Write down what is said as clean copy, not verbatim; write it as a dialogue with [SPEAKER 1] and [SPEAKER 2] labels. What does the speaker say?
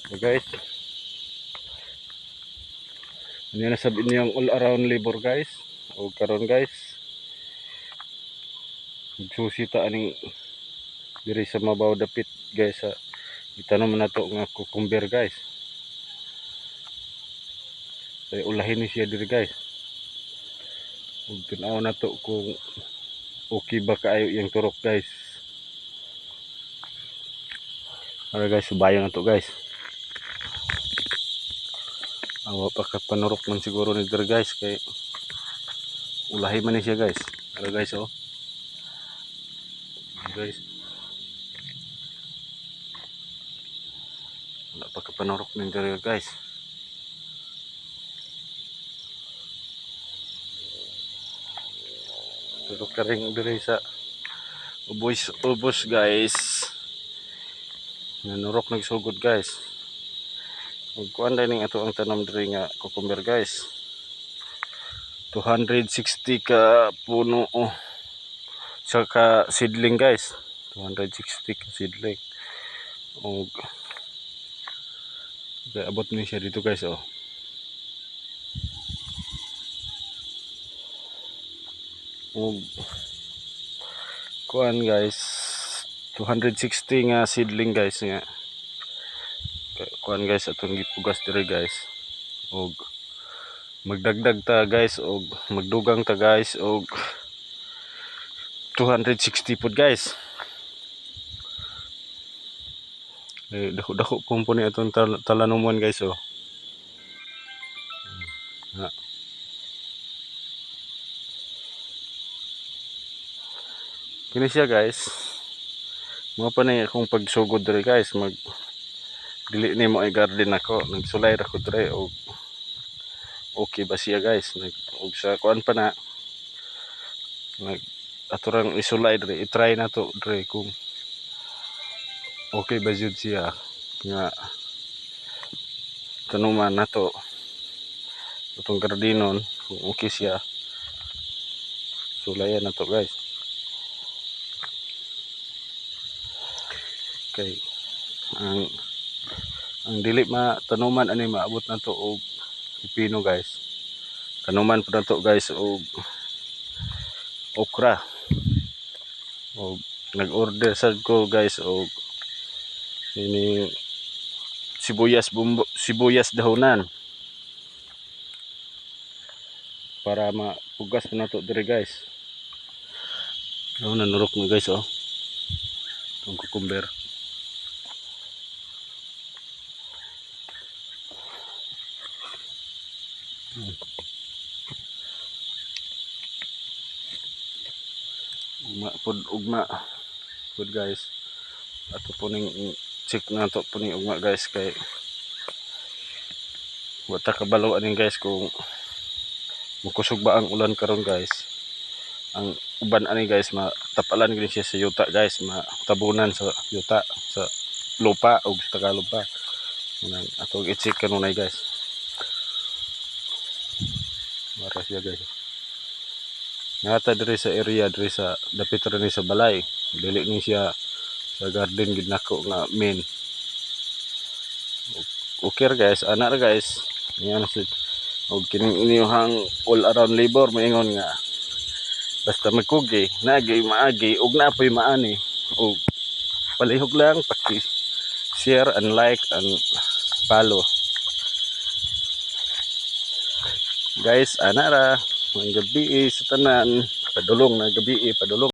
[SPEAKER 1] So guys, ano na sabi niyang all around labor guys. O karon guys, susita aning diri sa mabaw dapit guys sa itanom na to nga cucumber guys. Kaya ulahin ni siya diri guys. Ug tanaw na to kung okay ba kaayo yung turok guys. Para guys, subayon na to guys. Awa pa ka panurok man siguro ni diri guys kay ulahi man ni siya guys. Para guys oh. Guys. Wala pa ka panurok ni diri guys. Pero karing diri sa ubos guys. Nanurok nagsugod guys. Ug kuan ning ato ang tanom diri nga cucumber guys. 260 ka puno saka seedling guys. 260 ka seedling. Ug abot ni siya dito guys oh. Ug kuan guys 260 nga seedling guys nga kuan guys atong gipugas diri guys. Og magdagdag ta guys og magdugang ta guys og 260 pud guys. Dako kumpuni atong talanomon guys oh. Kini siya guys. Mo pa na akong pagsugod diri guys, dili ni mo ay garden ako, nagsulay ra ko diri og okay ba siya guys. Og sa kuan pa na aturang isulay diri, i-try na to diri kung okay ba jud siya nga tanuman na to itong gardenon kung okay siya. Sulayan na to guys. Okay. Ang dili tanuman ani maabot na to og pipino guys. Tanuman po na to guys og okra. Og nag-order sad ko guys og ini sibuyas dahonan para mapugas po na to diri guys. Nanurok mo guys oh. Itong cucumber. Ugma pud guys. Ato po ning check na to po ni ugma guys kay wata kabalo aning guys kung mukusog ba ang ulan karon guys. Ang uban ani guys matapalan gid siya sa yuta guys, matabunan sa yuta sa lupa ug sa Tagalog pa. Nang ato i-check kanunay guys. Mara siya guys. Nata diri sa area diri sa dapit ra ni sa balay. Dili ni siya sa garden gid nako nga main. Okay guys, ana ra guys. Yan si og kining inyong all around labor maingon nga basta magkugi, nagi maagi ug napoy maani ug palihog lang paki-share and like and follow. Guys, ana ra ang gabi sa tanan, padulong na gabi padulong.